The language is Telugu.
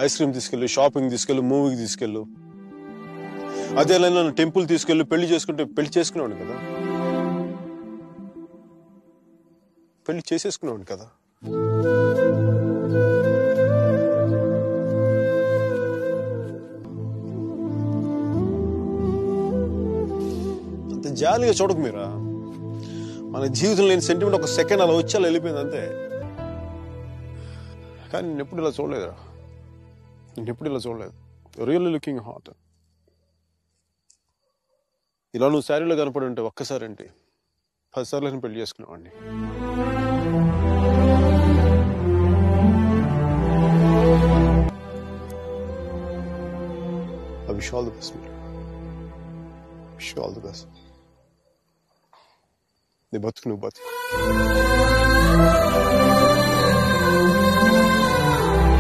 ఐస్ క్రీమ్ తీసుకెళ్ళు, షాపింగ్ తీసుకెళ్ళు, మూవీకి తీసుకెళ్ళు. అదే నన్ను టెంపుల్ తీసుకెళ్ళు, పెళ్లి చేసుకునేవాడు కదా, పెళ్లి చేసేసుకునేవాడు కదా. అంత జాలిగా చూడకు మీరా. మన జీవితం లేని సెంటిమెంట్ ఒక సెకండ్ అలా వచ్చి అలా వెళ్ళిపోయింది అంతే. కానీ నేను ఎప్పుడు ఇలా చూడలేదురా, నేను ఎప్పుడు ఇలా చూడలేదు. Really looking hot. ఇలా నువ్వు శారీలో కనపడి ఉంటే ఒక్కసారి ఏంటి 10 సార్లు నేను పెళ్లి చేసుకునేవాడిని. I wish you all the best, man. Wish you all the best. నీ బతుకు నువ్వు బతుకు.